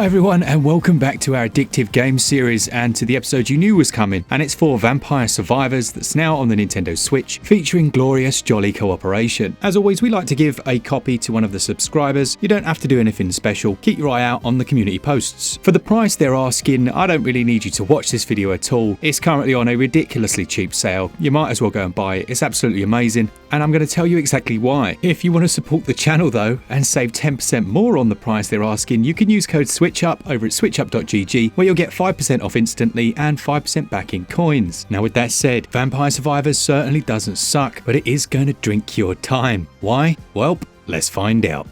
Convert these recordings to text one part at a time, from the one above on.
Hi everyone, and welcome back to our Addictive game series and to the episode you knew was coming, and it's for Vampire Survivors that's now on the Nintendo Switch, featuring glorious jolly cooperation. As always, we like to give a copy to one of the subscribers. You don't have to do anything special. Keep your eye out on the community posts. For the price they're asking, I don't really need you to watch this video at all. It's currently on a ridiculously cheap sale. You might as well go and buy it. It's absolutely amazing, and I'm going to tell you exactly why. If you want to support the channel though and save 10% more on the price they're asking, you can use code SwitchUp over at switchup.gg, where you'll get 5% off instantly and 5% back in coins. Now with that said, Vampire Survivors certainly doesn't suck, but it is going to drink your time. Why? Well, let's find out.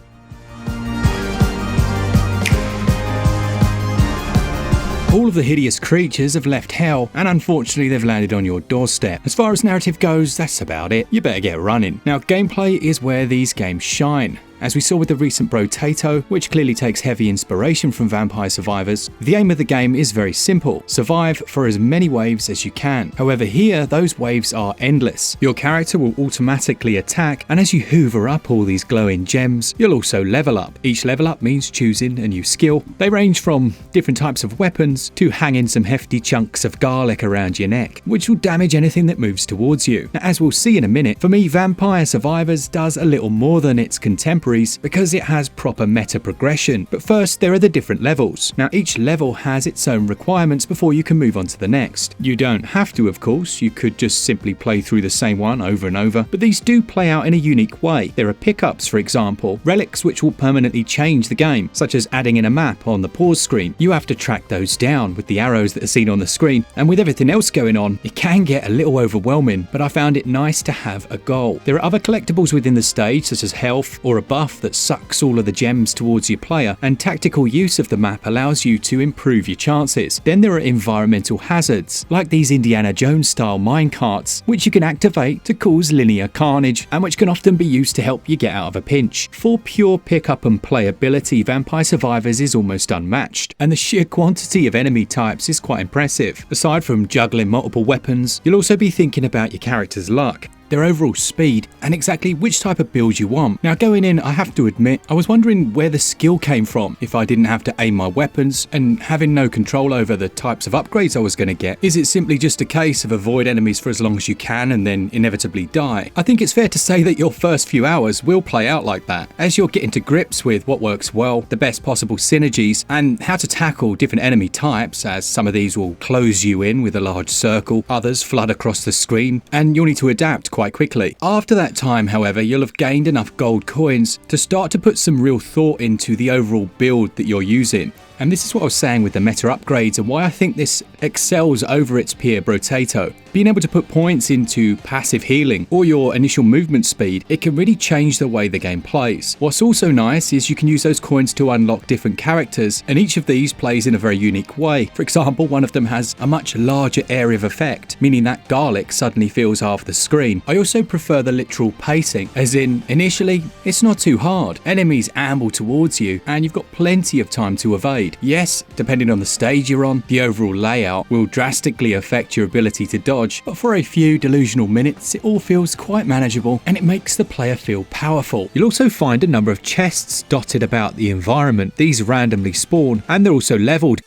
All of the hideous creatures have left hell, and unfortunately they've landed on your doorstep. As far as narrative goes, that's about it. You better get running. Now, gameplay is where these games shine. As we saw with the recent Brotato, which clearly takes heavy inspiration from Vampire Survivors, the aim of the game is very simple: survive for as many waves as you can. However, here, those waves are endless. Your character will automatically attack, and as you hoover up all these glowing gems, you'll also level up. Each level up means choosing a new skill. They range from different types of weapons to hanging some hefty chunks of garlic around your neck, which will damage anything that moves towards you. Now, as we'll see in a minute, for me, Vampire Survivors does a little more than its contemporaries, because it has proper meta progression. But first, there are the different levels. Now, each level has its own requirements before you can move on to the next. You don't have to, of course. You could just simply play through the same one over and over, but these do play out in a unique way. There are pickups, for example, relics which will permanently change the game, such as adding in a map on the pause screen. You have to track those down with the arrows that are seen on the screen, and with everything else going on, it can get a little overwhelming, but I found it nice to have a goal. There are other collectibles within the stage, such as health or a buff that sucks all of the gems towards your player, and tactical use of the map allows you to improve your chances. Then there are environmental hazards, like these Indiana Jones style minecarts, which you can activate to cause linear carnage, and which can often be used to help you get out of a pinch. For pure pickup and playability, Vampire Survivors is almost unmatched, and the sheer quantity of enemy types is quite impressive. Aside from juggling multiple weapons, you'll also be thinking about your character's luck, their overall speed, and exactly which type of build you want. Now, going in, I have to admit, I was wondering where the skill came from if I didn't have to aim my weapons, and having no control over the types of upgrades I was going to get. Is it simply just a case of avoid enemies for as long as you can and then inevitably die? I think it's fair to say that your first few hours will play out like that, as you're getting to grips with what works well, the best possible synergies, and how to tackle different enemy types, as some of these will close you in with a large circle, others flood across the screen, and you'll need to adapt quite quickly. After that time, however, you'll have gained enough gold coins to start to put some real thought into the overall build that you're using. And this is what I was saying with the meta upgrades and why I think this excels over its peer Brotato. Being able to put points into passive healing or your initial movement speed, it can really change the way the game plays. What's also nice is you can use those coins to unlock different characters, and each of these plays in a very unique way. For example, one of them has a much larger area of effect, meaning that garlic suddenly fills half the screen. I also prefer the literal pacing, as in, initially, it's not too hard. Enemies amble towards you, and you've got plenty of time to evade. Yes, depending on the stage you're on, the overall layout will drastically affect your ability to dodge, but for a few delusional minutes, it all feels quite manageable, and it makes the player feel powerful. You'll also find a number of chests dotted about the environment. These randomly spawn, and they're also leveled.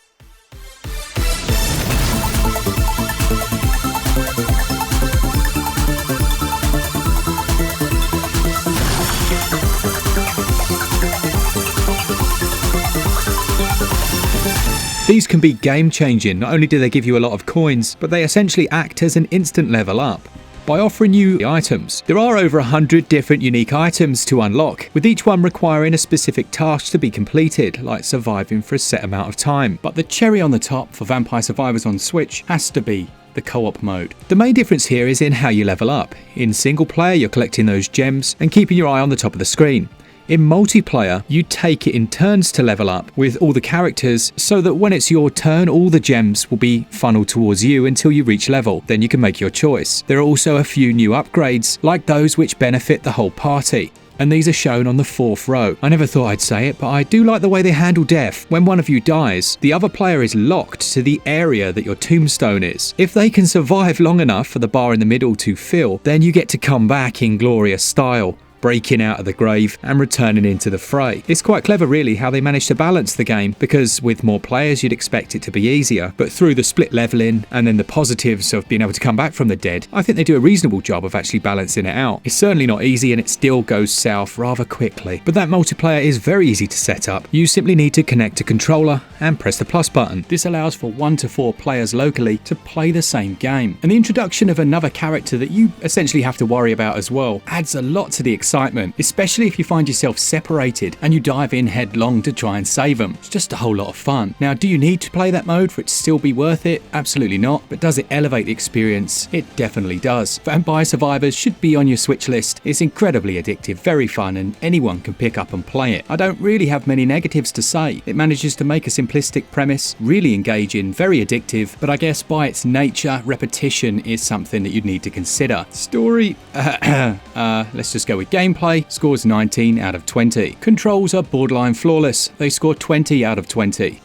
These can be game-changing. Not only do they give you a lot of coins, but they essentially act as an instant level up by offering you items. There are over 100 different unique items to unlock, with each one requiring a specific task to be completed, like surviving for a set amount of time. But the cherry on the top for Vampire Survivors on Switch has to be the co-op mode. The main difference here is in how you level up. In single player, you're collecting those gems and keeping your eye on the top of the screen. In multiplayer, you take it in turns to level up with all the characters, so that when it's your turn, all the gems will be funneled towards you until you reach level. Then you can make your choice. There are also a few new upgrades, like those which benefit the whole party, and these are shown on the 4th row. I never thought I'd say it, but I do like the way they handle death. When one of you dies, the other player is locked to the area that your tombstone is. If they can survive long enough for the bar in the middle to fill, then you get to come back in glorious style. breaking out of the grave and returning into the fray. It's quite clever really how they managed to balance the game, because with more players you'd expect it to be easier, but through the split leveling and then the positives of being able to come back from the dead, I think they do a reasonable job of actually balancing it out. It's certainly not easy and it still goes south rather quickly, but that multiplayer is very easy to set up. You simply need to connect a controller and press the plus button. This allows for 1 to 4 players locally to play the same game, and the introduction of another character that you essentially have to worry about as well adds a lot to the excitement, especially if you find yourself separated and you dive in headlong to try and save them. It's just a whole lot of fun. Now, do you need to play that mode for it to still be worth it? Absolutely not. But does it elevate the experience? It definitely does. Vampire Survivors should be on your Switch list. It's incredibly addictive, very fun, and anyone can pick up and play it. I don't really have many negatives to say. It manages to make a simplistic premise really engaging, very addictive, but I guess by its nature, repetition is something that you'd need to consider. Story, let's just go with gameplay. Scores 19 out of 20. Controls are borderline flawless. They score 20 out of 20.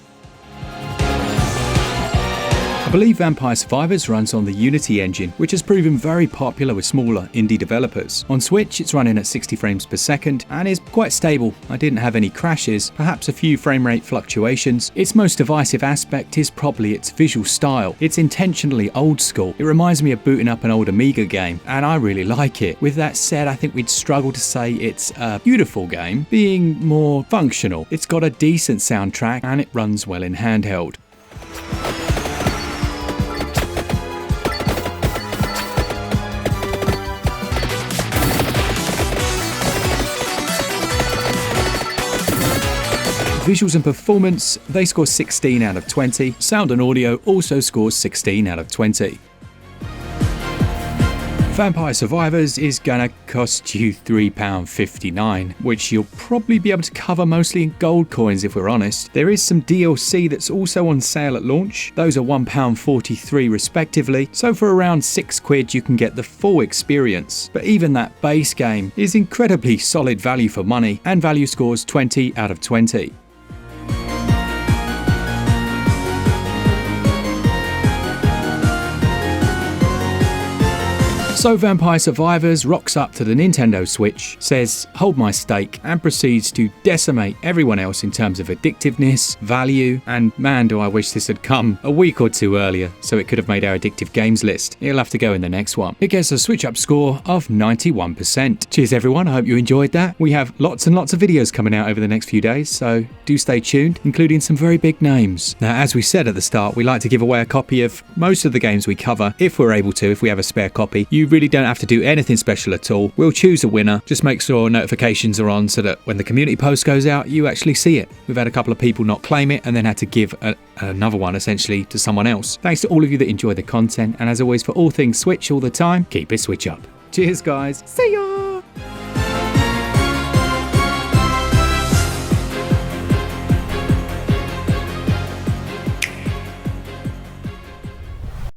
I believe Vampire Survivors runs on the Unity engine, which has proven very popular with smaller indie developers. On Switch, it's running at 60 frames per second and is quite stable. I didn't have any crashes, perhaps a few frame rate fluctuations. Its most divisive aspect is probably its visual style. It's intentionally old school. It reminds me of booting up an old Amiga game, and I really like it. With that said, I think we'd struggle to say it's a beautiful game, being more functional. It's got a decent soundtrack and it runs well in handheld. Visuals and performance, they score 16 out of 20. Sound and audio also scores 16 out of 20. Vampire Survivors is gonna cost you £3.59, which you'll probably be able to cover mostly in gold coins if we're honest. There is some DLC that's also on sale at launch. Those are £1.43 respectively, so for around £6 you can get the full experience. But even that base game is incredibly solid value for money, and value scores 20 out of 20. So Vampire Survivors rocks up to the Nintendo Switch, says hold my stake, and proceeds to decimate everyone else in terms of addictiveness, value, and man do I wish this had come a week or two earlier so it could have made our addictive games list. It'll have to go in the next one. It gets a SwitchUp score of 91%. Cheers everyone, I hope you enjoyed that. We have lots and lots of videos coming out over the next few days, so do stay tuned, including some very big names. Now, as we said at the start, we like to give away a copy of most of the games we cover, if we're able to, if we have a spare copy. You really don't have to do anything special at all. We'll choose a winner. Just make sure notifications are on so that when the community post goes out, you actually see it. We've had a couple of people not claim it and then had to give another one essentially to someone else. Thanks to all of you that enjoy the content, and as always, for all things Switch all the time, keep it Switch up. Cheers guys. See ya.